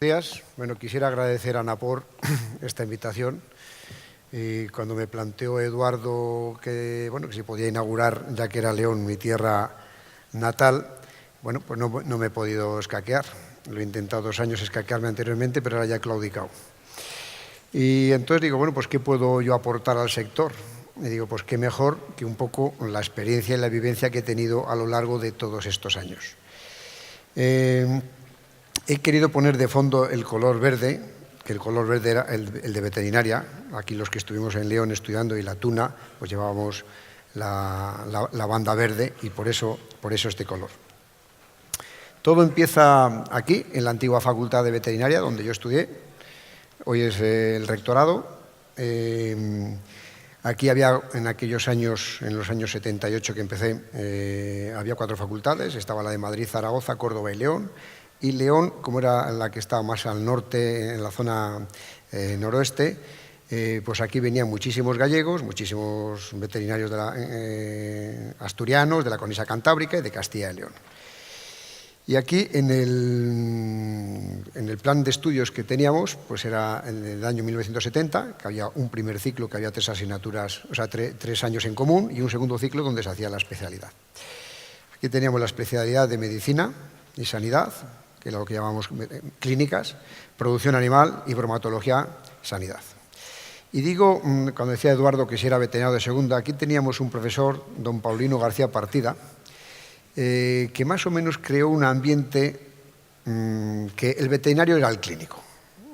Días. Bueno, quisiera agradecer a Napor esta invitación. Y cuando me planteó Eduardo que se podía inaugurar, ya que era León, mi tierra natal, bueno, pues no me he podido escaquear. Lo he intentado 2 años escaquearme anteriormente, pero ahora ya he claudicado. Y entonces digo, bueno, pues ¿qué puedo yo aportar al sector? Y digo, pues qué mejor que un poco la experiencia y la vivencia que he tenido a lo largo de todos estos años. He querido poner de fondo el color verde, que el color verde era el de veterinaria. Aquí los que estuvimos en León estudiando y la Tuna, pues llevábamos la banda verde y por eso este color. Todo empieza aquí, en la antigua Facultad de Veterinaria, donde yo estudié. Hoy es el rectorado. Aquí había, en aquellos años, en los años 78 que empecé, había 4 facultades. Estaba la de Madrid, Zaragoza, Córdoba y León. Y León, como era la que estaba más al norte, en la zona noroeste, pues aquí venían muchísimos gallegos, muchísimos veterinarios asturianos, de la cornisa cantábrica y de Castilla y León. Y aquí, en el plan de estudios que teníamos, pues era en el año 1970, que había un primer ciclo que había 3 asignaturas, o sea, 3 años en común, y un segundo ciclo donde se hacía la especialidad. Aquí teníamos la especialidad de medicina y sanidad, que era lo que llamamos clínicas, producción animal y bromatología, sanidad. Y digo, cuando decía Eduardo que si era veterinario de segunda, aquí teníamos un profesor, don Paulino García Partida, que más o menos creó un ambiente que el veterinario era el clínico.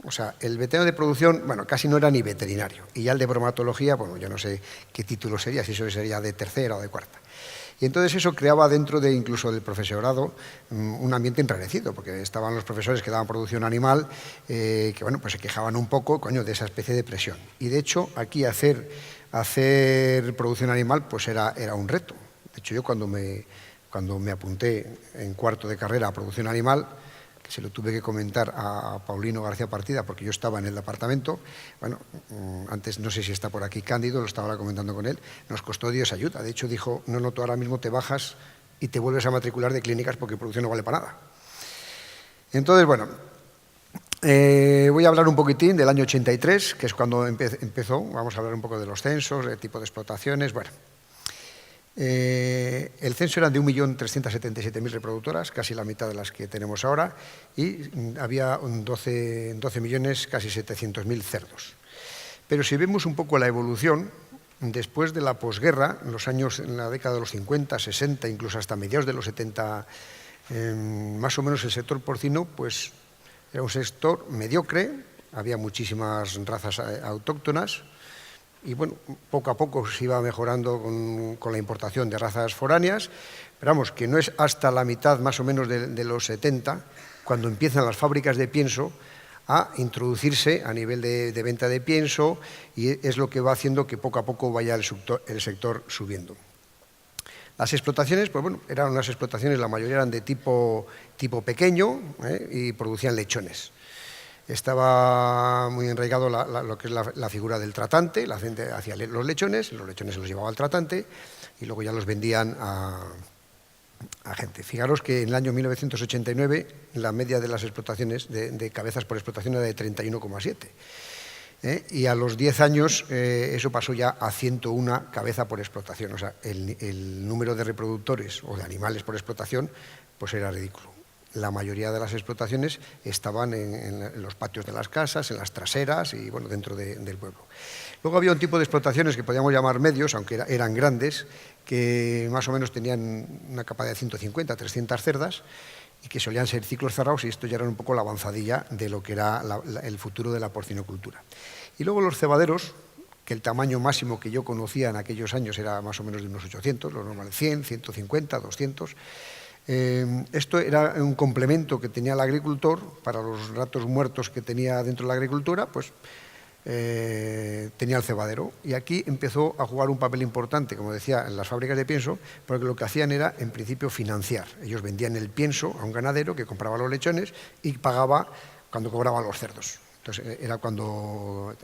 O sea, el veterinario de producción, bueno, casi no era ni veterinario. Y ya el de bromatología, bueno, yo no sé qué título sería, si eso sería de tercera o de cuarta. Y entonces eso creaba dentro incluso del profesorado un ambiente enrarecido, porque estaban los profesores que daban producción animal, que bueno, pues se quejaban un poco, de esa especie de presión. Y de hecho, aquí hacer producción animal, pues era un reto. De hecho, yo cuando me apunté en cuarto de carrera a producción animal, que se lo tuve que comentar a Paulino García Partida, porque yo estaba en el departamento, bueno, antes no sé si está por aquí Cándido, lo estaba comentando con él, nos costó Dios ayuda. De hecho dijo, no, tú ahora mismo te bajas y te vuelves a matricular de clínicas porque producción no vale para nada. Entonces, bueno, voy a hablar un poquitín del año 83, que es cuando empezó, vamos a hablar un poco de los censos, el tipo de explotaciones, bueno. El censo era de 1.377.000 reproductoras, casi la mitad de las que tenemos ahora, y había 12 millones, casi 700.000 cerdos. Pero si vemos un poco la evolución, después de la posguerra, en la década de los 50, 60, incluso hasta mediados de los 70, más o menos el sector porcino, pues era un sector mediocre, había muchísimas razas autóctonas, y bueno, poco a poco se iba mejorando con la importación de razas foráneas, pero vamos, que no es hasta la mitad más o menos de los 70, cuando empiezan las fábricas de pienso a introducirse a nivel de venta de pienso, y es lo que va haciendo que poco a poco vaya el sector subiendo. Las explotaciones, pues bueno, eran unas explotaciones, la mayoría eran de tipo pequeño, y producían lechones. Estaba muy enraigado lo que es la figura del tratante, la gente hacía los lechones se los llevaba al tratante y luego ya los vendían a gente. Fijaros que en el año 1989 la media de las explotaciones de cabezas por explotación era de 31,7. Y a los 10 años eso pasó ya a 101 cabeza por explotación. O sea, el número de reproductores o de animales por explotación pues era ridículo. La mayoría de las explotaciones estaban en los patios de las casas, en las traseras y bueno, dentro del pueblo. Luego había un tipo de explotaciones que podíamos llamar medios, aunque eran grandes, que más o menos tenían una capacidad de 150, 300 cerdas y que solían ser ciclos cerrados, y esto ya era un poco la avanzadilla de lo que era el futuro de la porcinocultura. Y luego los cebaderos, que el tamaño máximo que yo conocía en aquellos años era más o menos de unos 800, lo normal 100, 150, 200. Esto era un complemento que tenía el agricultor para los ratos muertos que tenía dentro de la agricultura, pues tenía el cebadero. Y aquí empezó a jugar un papel importante, como decía, en las fábricas de pienso, porque lo que hacían era, en principio, financiar. Ellos vendían el pienso a un ganadero que compraba los lechones y pagaba cuando cobraba los cerdos. Entonces, era cuando...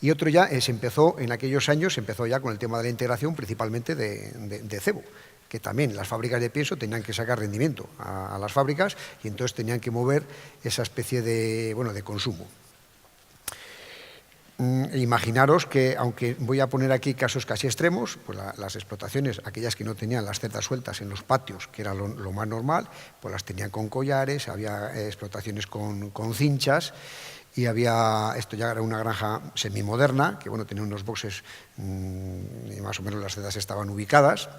Y otro ya se empezó, en aquellos años, se empezó ya con el tema de la integración, principalmente de cebo. que también las fábricas de pienso tenían que sacar rendimiento a las fábricas y entonces tenían que mover esa especie de consumo. Imaginaros que, aunque voy a poner aquí casos casi extremos, pues las explotaciones, aquellas que no tenían las cerdas sueltas en los patios, que era lo más normal, pues las tenían con collares, había explotaciones con cinchas, y esto ya era una granja semimoderna, que tenía unos boxes y más o menos las cerdas estaban ubicadas.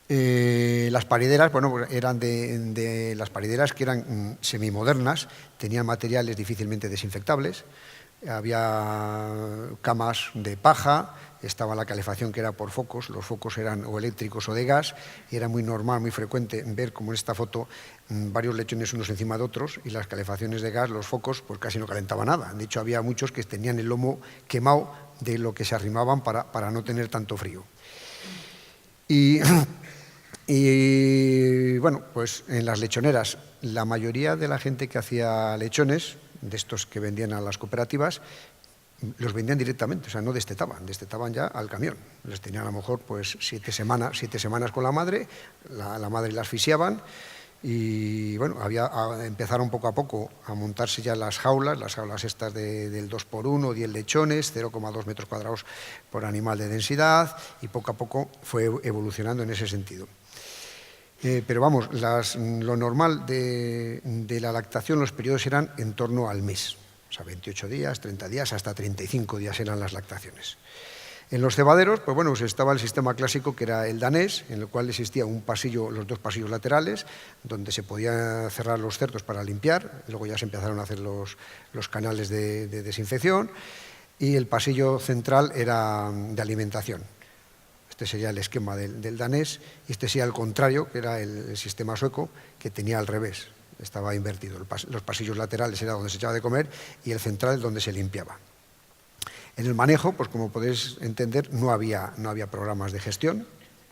Las parideras, eran de las parideras que eran semimodernas, tenían materiales difícilmente desinfectables, había camas de paja, estaba la calefacción que era por focos, los focos eran o eléctricos o de gas, y era muy normal, muy frecuente ver, como en esta foto, varios lechones unos encima de otros, y las calefacciones de gas, los focos, pues casi no calentaban nada. De hecho, había muchos que tenían el lomo quemado de lo que se arrimaban para no tener tanto frío. Y pues en las lechoneras, la mayoría de la gente que hacía lechones, de estos que vendían a las cooperativas, los vendían directamente, o sea, no destetaban ya al camión. Les tenían a lo mejor pues 7 semanas con la madre, la madre la asfixiaban y empezaron poco a poco a montarse ya las jaulas estas del 2x1, 10 lechones, 0,2 metros cuadrados por animal de densidad, y poco a poco fue evolucionando en ese sentido. Pero lo normal de la lactación, los periodos eran en torno al mes, o sea, 28 días, 30 días, hasta 35 días eran las lactaciones. En los cebaderos, pues estaba el sistema clásico, que era el danés, en el cual existía un pasillo, los 2 pasillos laterales, donde se podían cerrar los cerdos para limpiar, luego ya se empezaron a hacer los canales de desinfección, y el pasillo central era de alimentación. Este sería el esquema del danés, y este sería el contrario, que era el sistema sueco, que tenía al revés, estaba invertido. Los pasillos laterales era donde se echaba de comer y el central donde se limpiaba. En el manejo, pues como podéis entender, no había programas de gestión,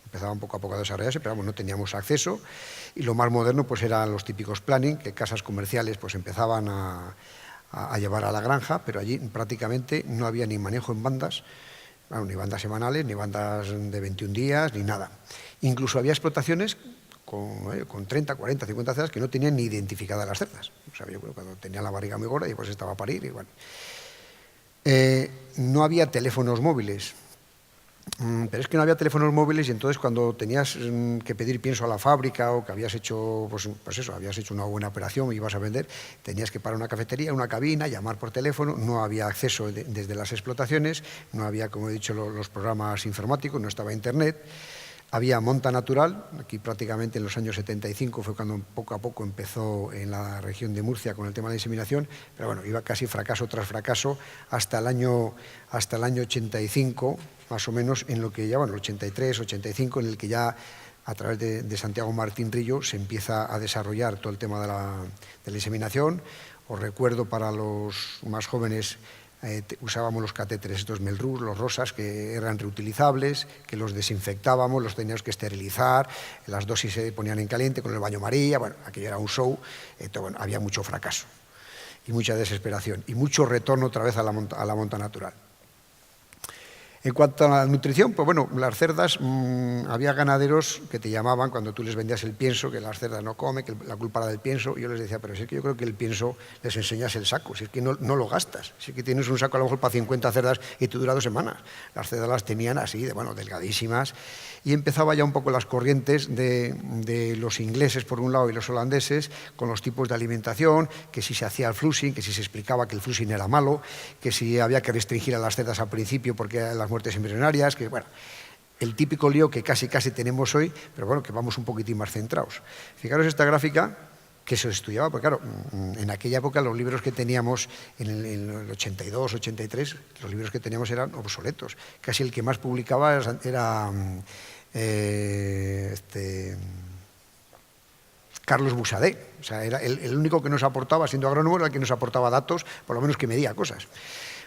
empezaban poco a poco a desarrollarse, pero no teníamos acceso, y lo más moderno pues eran los típicos planning, que casas comerciales pues empezaban a llevar a la granja, pero allí prácticamente no había ni manejo en bandas, ni bandas semanales, ni bandas de 21 días, ni nada. Incluso había explotaciones con 30, 40, 50 cerdas que no tenían ni identificadas las cerdas. O sea, yo cuando tenía la barriga muy gorda y pues estaba a parir. Y no había teléfonos móviles. Pero es que no había teléfonos móviles, y entonces cuando tenías que pedir pienso a la fábrica, o que habías hecho, habías hecho una buena operación y ibas a vender, tenías que parar una cafetería, una cabina, llamar por teléfono, no había acceso desde las explotaciones, no había, como he dicho, los programas informáticos, no estaba internet. Había monta natural, aquí prácticamente en los años 75 fue cuando poco a poco empezó en la región de Murcia con el tema de la inseminación, pero iba casi fracaso tras fracaso hasta el año 85, más o menos, en lo que ya, 83, 85, en el que ya a través de Santiago Martín Rillo se empieza a desarrollar todo el tema de la inseminación. Os recuerdo, para los más jóvenes, usábamos los catéteres estos Melrose, los rosas, que eran reutilizables, que los desinfectábamos, los teníamos que esterilizar, las dosis se ponían en caliente con el baño María, aquello era un show. Había mucho fracaso y mucha desesperación y mucho retorno otra vez a la monta natural. En cuanto a la nutrición, pues las cerdas, había ganaderos que te llamaban cuando tú les vendías el pienso, que las cerdas no comen, que la culpa era del pienso, y yo les decía, pero si es que yo creo que el pienso les enseñas el saco, si es que no lo gastas, si es que tienes un saco a lo mejor para 50 cerdas y te dura 2 semanas. Las cerdas las tenían así, delgadísimas, y empezaba ya un poco las corrientes de los ingleses por un lado y los holandeses con los tipos de alimentación, que si se hacía el flushing, que si se explicaba que el flushing era malo, que si había que restringir a las cerdas al principio porque las muertes embrionarias, que el típico lío que casi tenemos hoy, pero que vamos un poquitín más centrados. Fijaros esta gráfica, que se estudiaba, porque claro, en aquella época los libros que teníamos en el 82, 83, los libros que teníamos eran obsoletos. Casi el que más publicaba era Carlos Busadé, o sea, era el único que nos aportaba, siendo agrónomo, era el que nos aportaba datos, por lo menos que medía cosas.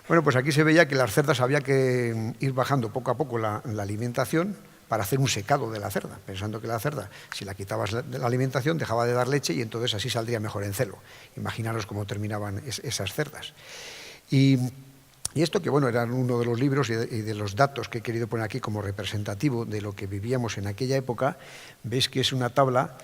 Pues aquí se veía que las cerdas había que ir bajando poco a poco la alimentación para hacer un secado de la cerda, pensando que la cerda, si la quitabas de la alimentación, dejaba de dar leche y entonces así saldría mejor en celo. Imaginaros cómo terminaban esas cerdas. Y Y esto, que bueno, era uno de los libros y de los datos que he querido poner aquí como representativo de lo que vivíamos en aquella época, veis que es una tabla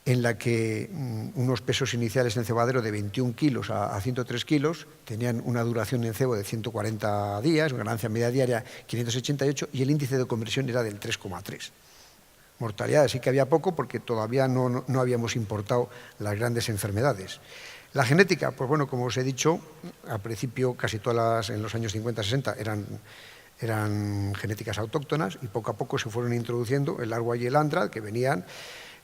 en la que unos pesos iniciales en cebadero de 21 kilos a 103 kilos tenían una duración en cebo de 140 días, una ganancia media diaria 588, y el índice de conversión era del 3,3. Mortalidad sí que había poco porque todavía no habíamos importado las grandes enfermedades. La genética, pues bueno, como os he dicho, al principio casi todas en los años 50-60 eran genéticas autóctonas, y poco a poco se fueron introduciendo el Argua y el Andra, que venían,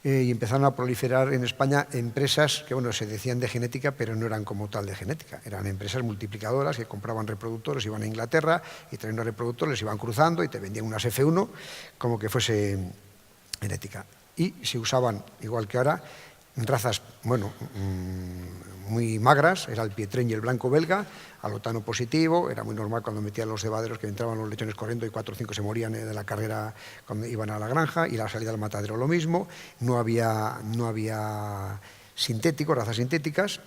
y empezaron a proliferar en España empresas que, bueno, se decían de genética, pero no eran como tal de genética. Eran empresas multiplicadoras que compraban reproductores, iban a Inglaterra y traían los reproductores, iban cruzando y te vendían unas F1 como que fuese genética. Y se usaban, igual que ahora, razas, bueno, muy magras, era el Pietrén y el blanco belga, alotano positivo, era muy normal cuando metían los cebaderos que entraban los lechones corriendo y 4 o 5 se morían de la carrera cuando iban a la granja, y la salida al matadero lo mismo, no había sintéticos, razas sintéticas.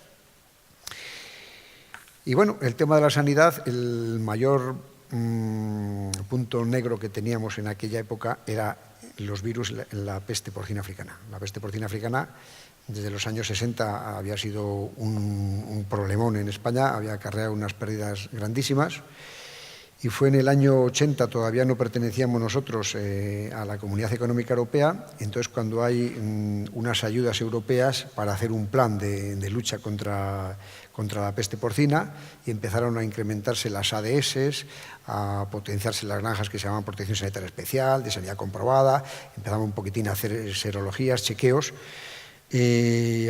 Y bueno, el tema de la sanidad, el mayor punto negro que teníamos en aquella época era los virus, la peste porcina africana. La peste porcina africana, desde los años 60 había sido un problemón en España, había acarreado unas pérdidas grandísimas, y fue en el año 80, todavía no pertenecíamos nosotros a la Comunidad Económica Europea, entonces cuando hay unas ayudas europeas para hacer un plan de lucha contra la peste porcina, y empezaron a incrementarse las ADS, a potenciarse las granjas que se llamaban protección sanitaria especial, de sanidad comprobada, empezaban un poquitín a hacer serologías, chequeos,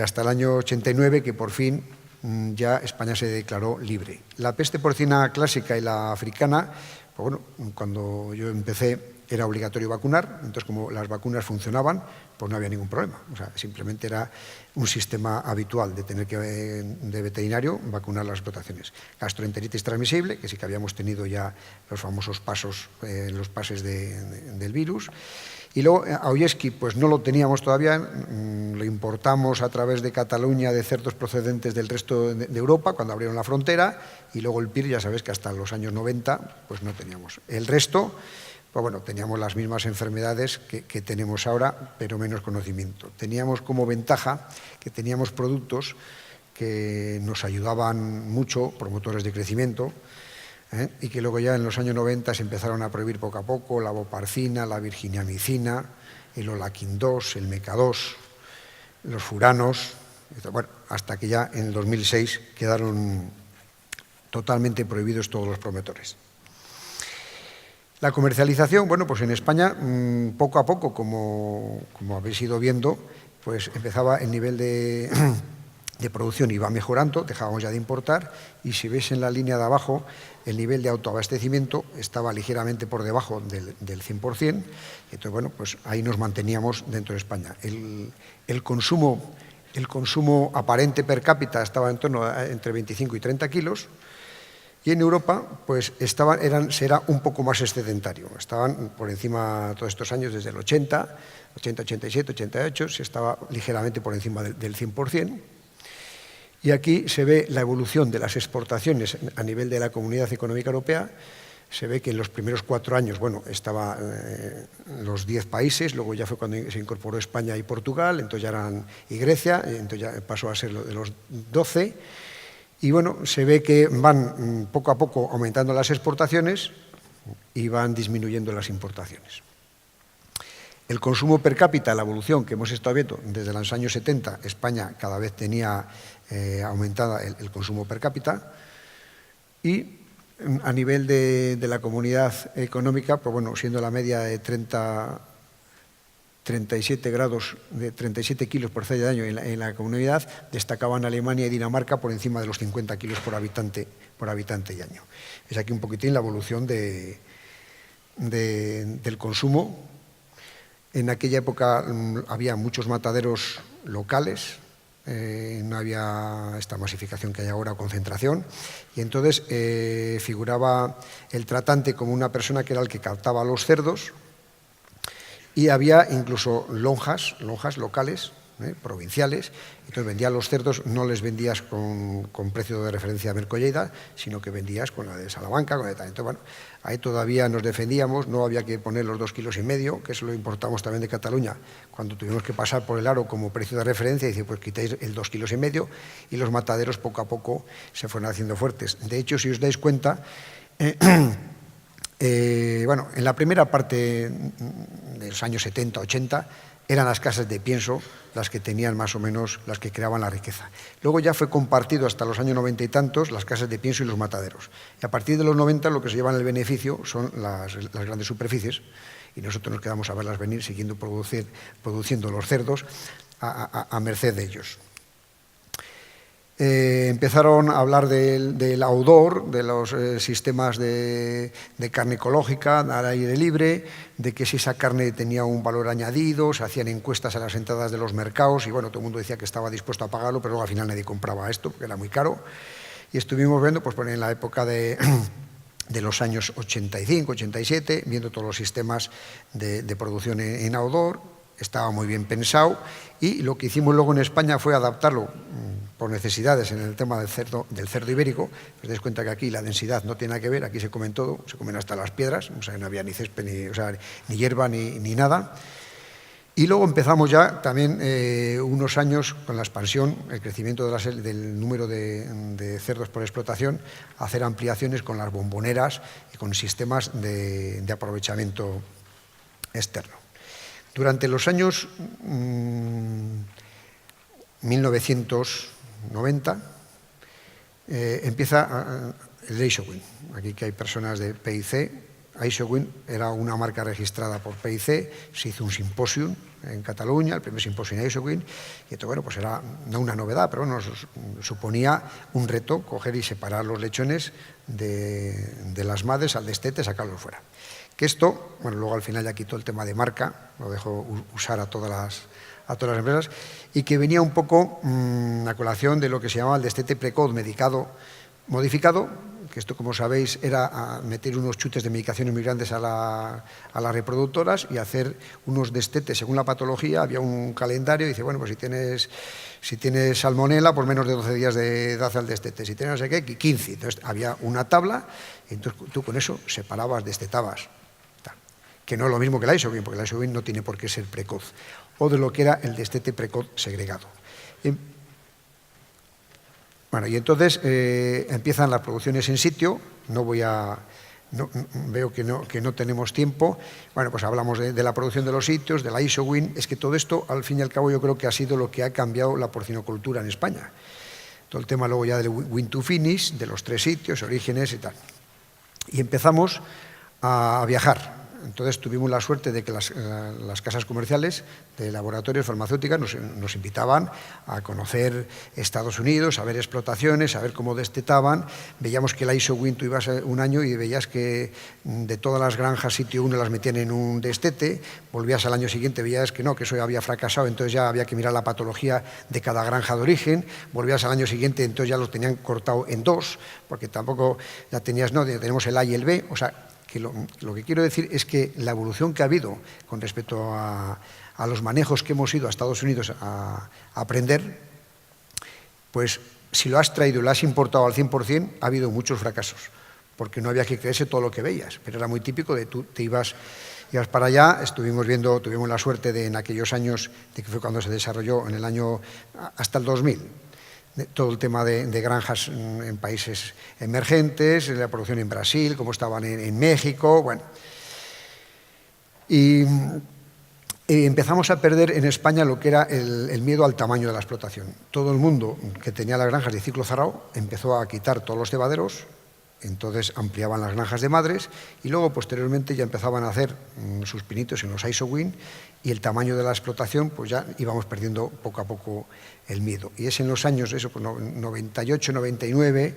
hasta el año 89, que por fin ya España se declaró libre. La peste porcina clásica y la africana, pues bueno, cuando yo empecé era obligatorio vacunar, entonces como las vacunas funcionaban, pues no había ningún problema. O sea, simplemente era un sistema habitual de tener que, de veterinario, vacunar las explotaciones. Gastroenteritis transmisible, que sí que habíamos tenido ya los famosos pasos, los pases del virus. Y luego, a Oyeski, pues no lo teníamos todavía, lo importamos a través de Cataluña, de cerdos procedentes del resto de Europa, cuando abrieron la frontera, y luego el PIR, ya sabéis que hasta los años 90, pues no teníamos. El resto, pues bueno, teníamos las mismas enfermedades que tenemos ahora, pero menos conocimiento. Teníamos como ventaja que teníamos productos que nos ayudaban mucho, promotores de crecimiento, y que luego ya en los años 90 se empezaron a prohibir poco a poco la voparcina, la virginiamicina, el olaquin 2, el meca 2, los furanos, bueno, hasta que ya en el 2006 quedaron totalmente prohibidos todos los promotores. La comercialización, bueno, pues en España poco a poco, como habéis ido viendo, pues empezaba el nivel de producción, iba mejorando, dejábamos ya de importar, y si veis en la línea de abajo, el nivel de autoabastecimiento estaba ligeramente por debajo del 100%, entonces bueno, pues ahí nos manteníamos dentro de España. El consumo aparente per cápita estaba en torno a entre 25 y 30 kilos, y en Europa pues era un poco más excedentario, estaban por encima todos estos años, desde el 80, 87, 88, se estaba ligeramente por encima del 100%. Y aquí se ve la evolución de las exportaciones a nivel de la Comunidad Económica Europea. Se ve que en los primeros 4 años, bueno, estaban los 10 países, luego ya fue cuando se incorporó España y Portugal, entonces ya eran, y Grecia, entonces ya pasó a ser de los 12. Y bueno, se ve que van poco a poco aumentando las exportaciones y van disminuyendo las importaciones. El consumo per cápita, la evolución que hemos estado viendo desde los años 70, España cada vez tenía aumentada el consumo per cápita, y a nivel de la comunidad económica, pues bueno, siendo la media de 37 grados, de 37 kilos por celda de año en la comunidad, destacaban Alemania y Dinamarca por encima de los 50 kilos por habitante y año. Es aquí un poquitín la evolución del consumo. En aquella época había muchos mataderos locales, no había esta masificación que hay ahora, o concentración, y entonces figuraba el tratante como una persona que era el que captaba los cerdos, y había incluso lonjas locales provinciales. Entonces vendías los cerdos, no les vendías con precio de referencia a Mercolleda, sino que vendías con la de Salamanca, con la de tal. Entonces, bueno, ahí todavía nos defendíamos, no había que poner los 2,5 kilos, que eso lo importamos también de Cataluña, cuando tuvimos que pasar por el aro como precio de referencia, y dice, pues quitáis el 2,5 kilos, y los mataderos poco a poco se fueron haciendo fuertes. De hecho, si os dais cuenta, bueno, en la primera parte de los años 70, 80, eran las casas de pienso las que tenían más o menos, las que creaban la riqueza. Luego ya fue compartido hasta los años 90 y tantos las casas de pienso y los mataderos. Y a partir de los 90 lo que se llevan el beneficio son las grandes superficies, y nosotros nos quedamos a verlas venir siguiendo produciendo los cerdos a merced de ellos. Empezaron a hablar del outdoor, de los sistemas de carne ecológica, al aire libre, de que si esa carne tenía un valor añadido, se hacían encuestas a las entradas de los mercados y bueno, todo el mundo decía que estaba dispuesto a pagarlo, pero luego al final nadie compraba esto porque era muy caro. Y estuvimos viendo, pues en la época de los años 85, 87, viendo todos los sistemas de producción en outdoor. Estaba muy bien pensado y lo que hicimos luego en España fue adaptarlo por necesidades en el tema del cerdo ibérico. Os dais cuenta que aquí la densidad no tiene nada que ver, aquí se comen todo, se comen hasta las piedras, o sea, no había ni césped, ni hierba, ni nada. Y luego empezamos ya también unos años con la expansión, el crecimiento del número de cerdos por explotación, a hacer ampliaciones con las bomboneras y con sistemas de aprovechamiento externo. Durante los años 1990 empieza el Isoguin. Aquí que hay personas de PIC. Isoguin era una marca registrada por PIC, se hizo un simposium en Cataluña, el primer simposio en Isoguin, y esto, bueno, pues era no una novedad, pero bueno, suponía un reto coger y separar los lechones de las madres al destete, sacarlos fuera. Que esto, bueno, luego al final ya quitó el tema de marca, lo dejó usar a todas las empresas, y que venía un poco a colación de lo que se llamaba el destete precoz modificado, que esto, como sabéis, era meter unos chutes de medicaciones muy grandes a las reproductoras y hacer unos destetes según la patología. Había un calendario y dice, bueno, pues si tienes salmonela, por menos de 12 días de edad al destete, si tienes no sé qué, 15. Entonces había una tabla y entonces tú con eso separabas, destetabas. Que no es lo mismo que la Isoguin, porque la Isoguin no tiene por qué ser precoz, o de lo que era el destete precoz segregado. Bueno, y entonces empiezan las producciones en sitio, veo que no tenemos tiempo. Bueno, pues hablamos de la producción de los sitios, de la Isoguin. Es que todo esto, al fin y al cabo, yo creo que ha sido lo que ha cambiado la porcinocultura en España. Todo el tema luego ya del win to finish, de los 3 sitios, orígenes y tal. Y empezamos a viajar. Entonces tuvimos la suerte de que las casas comerciales de laboratorios farmacéuticas nos invitaban a conocer Estados Unidos, a ver explotaciones, a ver cómo destetaban. Veíamos que la Isoguin, tú ibas un año y veías que de todas las granjas sitio 1 las metían en un destete, volvías al año siguiente, veías que no, que eso ya había fracasado, entonces ya había que mirar la patología de cada granja de origen, volvías al año siguiente, entonces ya los tenían cortado en 2, porque tampoco ya tenías, no, tenemos el A y el B, o sea, que lo que quiero decir es que la evolución que ha habido con respecto a los manejos que hemos ido a Estados Unidos a aprender, pues si lo has traído y lo has importado al 100%, ha habido muchos fracasos, porque no había que creerse todo lo que veías, pero era muy típico de tú te ibas para allá. Tuvimos la suerte de en aquellos años, de que fue cuando se desarrolló en el año hasta el 2000, todo el tema de granjas en países emergentes, la producción en Brasil, como estaban en México, bueno. Y empezamos a perder en España lo que era el miedo al tamaño de la explotación. Todo el mundo que tenía las granjas de ciclo cerrado empezó a quitar todos los cebaderos, entonces ampliaban las granjas de madres y luego posteriormente ya empezaban a hacer sus pinitos en los Isoguin, y el tamaño de la explotación, pues ya íbamos perdiendo poco a poco el miedo. Y es en los años, 98, 99,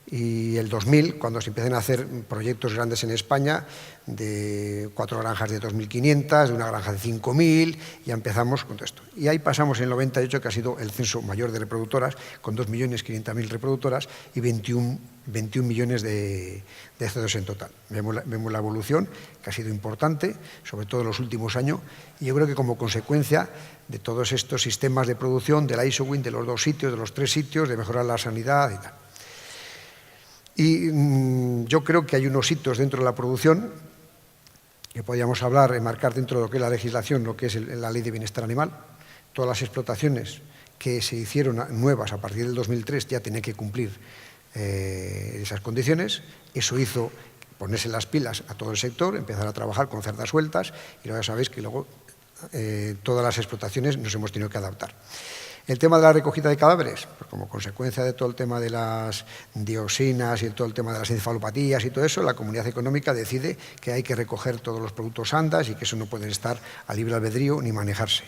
y el 2000, cuando se empiezan a hacer proyectos grandes en España, de 4 granjas de 2.500, de una granja de 5.000, ya empezamos con todo esto. Y ahí pasamos en el 98, que ha sido el censo mayor de reproductoras, con 2.500.000 reproductoras y 21 millones de cerdos en total. Vemos la evolución, que ha sido importante, sobre todo en los últimos años, y yo creo que como consecuencia de todos estos sistemas de producción, de la ISOWIN, de los 2 sitios, de los 3 sitios, de mejorar la sanidad y tal. Y yo creo que hay unos hitos dentro de la producción que podríamos hablar, enmarcar dentro de lo que es la legislación, lo que es la Ley de Bienestar Animal. Todas las explotaciones que se hicieron nuevas a partir del 2003 ya tenían que cumplir esas condiciones. Eso hizo ponerse las pilas a todo el sector, empezar a trabajar con cerdas sueltas, y luego ya sabéis que luego todas las explotaciones nos hemos tenido que adaptar. El tema de la recogida de cadáveres, pues como consecuencia de todo el tema de las dioxinas y todo el tema de las encefalopatías y todo eso, la comunidad económica decide que hay que recoger todos los productos ANDAS y que eso no puede estar a libre albedrío ni manejarse.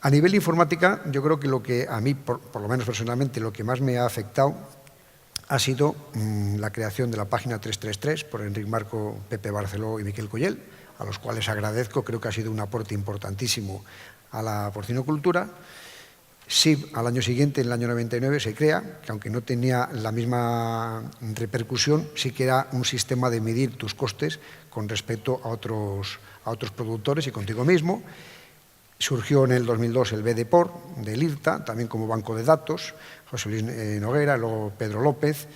A nivel informática, yo creo que lo que a mí, por lo menos personalmente, lo que más me ha afectado ha sido la creación de la página 333 por Enric Marco, Pepe Barceló y Miquel Collell, a los cuales agradezco, creo que ha sido un aporte importantísimo a la porcinocultura. SIB al año siguiente, en el año 99, se crea, que aunque no tenía la misma repercusión, sí que era un sistema de medir tus costes con respecto a otros productores y contigo mismo. Surgió en el 2002 el BDPOR del IRTA, también como banco de datos, José Luis Noguera, luego Pedro López,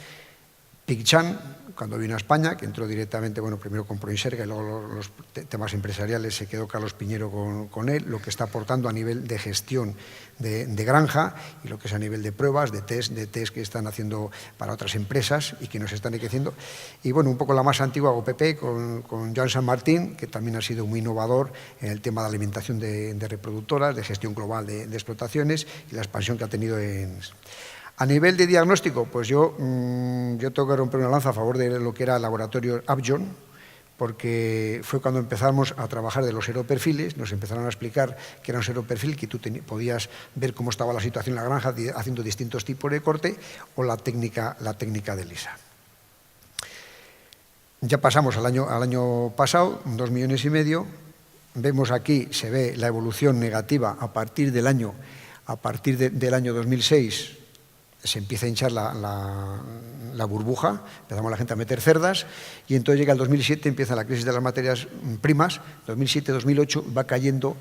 Pichan, cuando vino a España, que entró directamente, bueno, primero con Proinserga y luego los temas empresariales se quedó Carlos Piñero con él, lo que está aportando a nivel de gestión de granja y lo que es a nivel de pruebas, de test que están haciendo para otras empresas y que nos están enriqueciendo. Y bueno, un poco la más antigua, OPP, con Joan San Martín, que también ha sido muy innovador en el tema de alimentación de reproductoras, de gestión global de explotaciones y la expansión que ha tenido en... A nivel de diagnóstico, pues yo tengo que romper una lanza a favor de lo que era el laboratorio Upjohn, porque fue cuando empezamos a trabajar de los seroperfiles, nos empezaron a explicar que era un seroperfil, que tú podías ver cómo estaba la situación en la granja haciendo distintos tipos de corte, o la técnica de Lisa. Ya pasamos al año pasado, 2,5 millones. Vemos aquí, se ve la evolución negativa a partir del año 2006, se empieza a hinchar la burbuja, empezamos la gente a meter cerdas y entonces llega el 2007, empieza la crisis de las materias primas, 2007-2008 va cayendo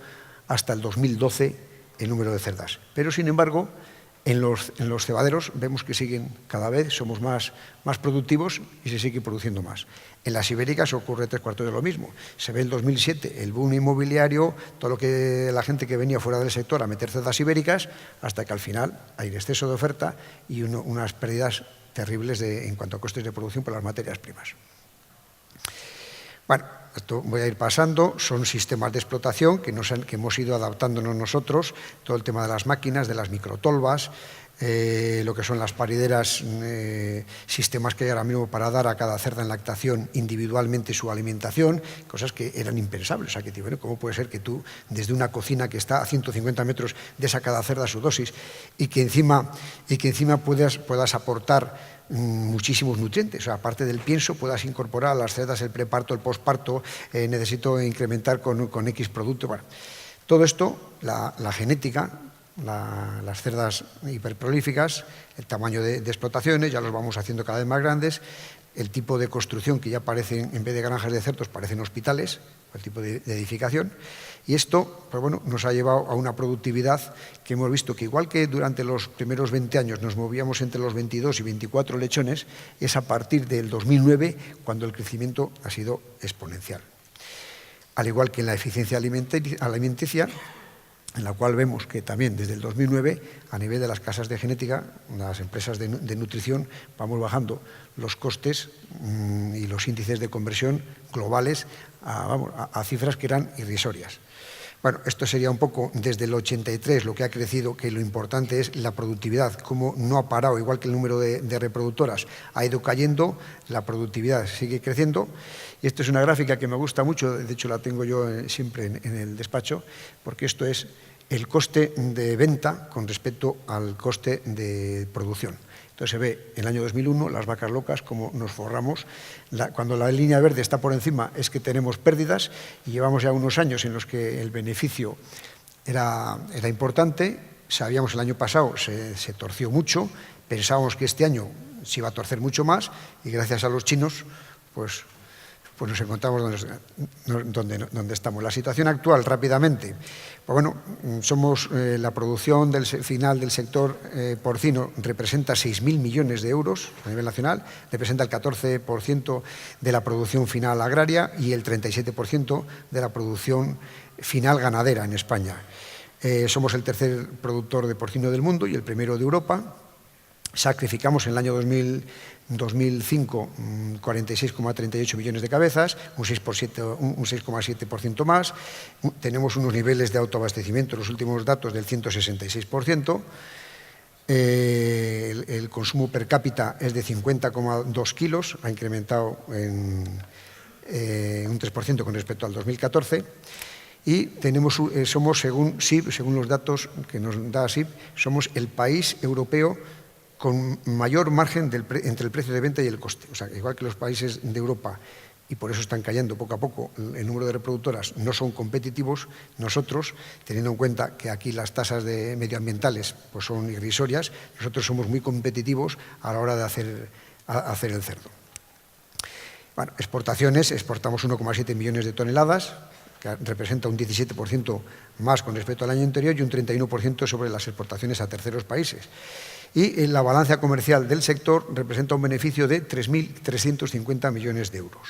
hasta el 2012 el número de cerdas. Pero sin embargo, en los cebaderos vemos que siguen cada vez, somos más productivos y se sigue produciendo más. En las ibéricas ocurre 3/4 de lo mismo. Se ve el 2007, el boom inmobiliario, todo lo que la gente que venía fuera del sector a meter cerdas ibéricas, hasta que al final hay exceso de oferta y unas pérdidas terribles en cuanto a costes de producción por las materias primas. Bueno, esto voy a ir pasando, son sistemas de explotación que hemos ido adaptándonos nosotros, todo el tema de las máquinas, de las microtolvas, lo que son las parideras, sistemas que hay ahora mismo para dar a cada cerda en lactación individualmente su alimentación, cosas que eran impensables. O sea, que bueno, ¿cómo puede ser que tú, desde una cocina que está a 150 metros, des a cada cerda su dosis y que encima puedas aportar muchísimos nutrientes? O sea, aparte del pienso, puedas incorporar a las cerdas el preparto, el posparto, necesito incrementar con X producto. Bueno, todo esto, la genética, las cerdas hiperprolíficas, el tamaño de explotaciones, ya los vamos haciendo cada vez más grandes, el tipo de construcción que ya parecen, en vez de granjas de cerdos, parecen hospitales, el tipo de edificación, y esto, pues bueno, nos ha llevado a una productividad que hemos visto que igual que durante los primeros 20 años nos movíamos entre los 22 y 24 lechones, es a partir del 2009 cuando el crecimiento ha sido exponencial. Al igual que en la eficiencia alimenticia, en la cual vemos que también desde el 2009, a nivel de las casas de genética, las empresas de nutrición, vamos bajando los costes y los índices de conversión globales a cifras que eran irrisorias. Bueno, esto sería un poco desde el 83 lo que ha crecido, que lo importante es la productividad, cómo no ha parado, igual que el número de reproductoras ha ido cayendo, la productividad sigue creciendo. Y esto es una gráfica que me gusta mucho, de hecho la tengo yo siempre en el despacho, porque esto es el coste de venta con respecto al coste de producción. Entonces se ve en el año 2001 las vacas locas como nos forramos. Cuando la línea verde está por encima es que tenemos pérdidas y llevamos ya unos años en los que el beneficio era importante. Sabíamos el año pasado se torció mucho, pensábamos que este año se iba a torcer mucho más y gracias a los chinos pues nos encontramos donde estamos. La situación actual, rápidamente, pues bueno, somos la producción final del sector porcino representa 6.000 millones de euros a nivel nacional, representa el 14% de la producción final agraria y el 37% de la producción final ganadera en España. Somos el tercer productor de porcino del mundo y el primero de Europa. Sacrificamos en el año 2005 46,38 millones de cabezas, un 6,7% más. Tenemos unos niveles de autoabastecimiento, los últimos datos, del 166%. El consumo per cápita es de 50,2 kilos, ha incrementado en un 3% con respecto al 2014. Y somos, según SIP, según los datos que nos da SIP, somos el país europeo con mayor margen entre el precio de venta y el coste. O sea, igual que los países de Europa, y por eso están cayendo poco a poco el número de reproductoras, no son competitivos, nosotros, teniendo en cuenta que aquí las tasas medioambientales pues son irrisorias, nosotros somos muy competitivos a la hora de hacer el cerdo. Bueno, exportaciones, exportamos 1,7 millones de toneladas, que representa un 17% más con respecto al año anterior y un 31% sobre las exportaciones a terceros países. Y la balanza comercial del sector representa un beneficio de 3.350 millones de euros.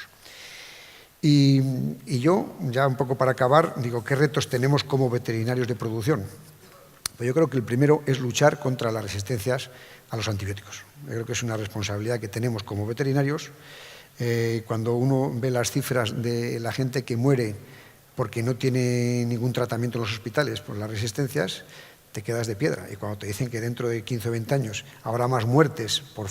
Y yo, ya un poco para acabar, digo, ¿qué retos tenemos como veterinarios de producción? Pues yo creo que el primero es luchar contra las resistencias a los antibióticos. Yo creo que es una responsabilidad que tenemos como veterinarios. Cuando uno ve las cifras de la gente que muere porque no tiene ningún tratamiento en los hospitales por las resistencias, te quedas de piedra. Y cuando te dicen que dentro de 15 o 20 años habrá más muertes por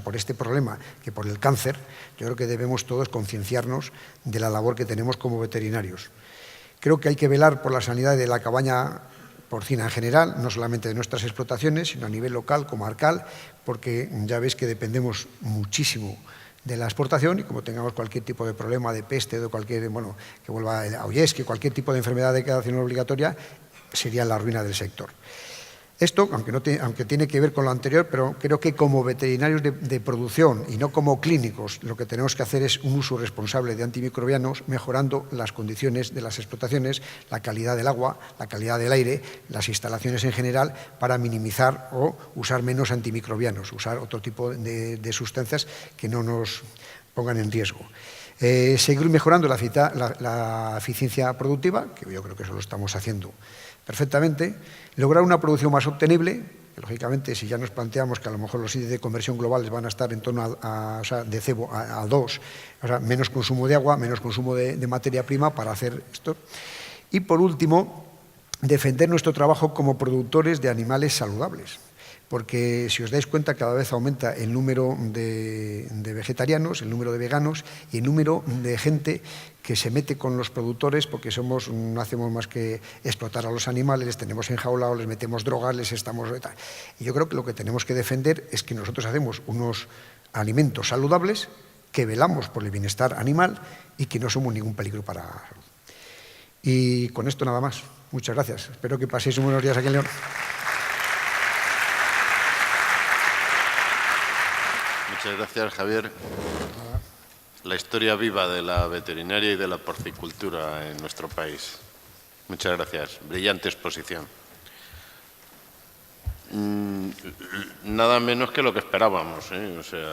por este problema que por el cáncer, yo creo que debemos todos concienciarnos de la labor que tenemos como veterinarios. Creo que hay que velar por la sanidad de la cabaña porcina en general, no solamente de nuestras explotaciones, sino a nivel local, comarcal, porque ya veis que dependemos muchísimo de la exportación y como tengamos cualquier tipo de problema de peste, de cualquier, que vuelva a Ollesque, cualquier tipo de enfermedad de quedación obligatoria, sería la ruina del sector. Esto, aunque tiene que ver con lo anterior, pero creo que como veterinarios de producción y no como clínicos, lo que tenemos que hacer es un uso responsable de antimicrobianos, mejorando las condiciones de las explotaciones, la calidad del agua, la calidad del aire, las instalaciones en general, para minimizar o usar menos antimicrobianos, usar otro tipo de sustancias que no nos pongan en riesgo. Seguir mejorando la eficiencia productiva, que yo creo que eso lo estamos haciendo perfectamente, lograr una producción más sostenible, que lógicamente si ya nos planteamos que a lo mejor los índices de conversión globales van a estar en torno de cebo a 2, o sea, menos consumo de agua, menos consumo de materia prima para hacer esto. Y por último, defender nuestro trabajo como productores de animales saludables. Porque si os dais cuenta cada vez aumenta el número de vegetarianos, el número de veganos y el número de gente que se mete con los productores porque no hacemos más que explotar a los animales, les tenemos enjaulados, les metemos drogas, les estamos... Y yo creo que lo que tenemos que defender es que nosotros hacemos unos alimentos saludables, que velamos por el bienestar animal y que no somos ningún peligro para la salud. Y con esto nada más. Muchas gracias. Espero que paséis unos buenos días aquí en León. Muchas gracias, Javier. La historia viva de la veterinaria y de la porcicultura en nuestro país. Muchas gracias. Brillante exposición. Nada menos que lo que esperábamos, ¿eh? O sea...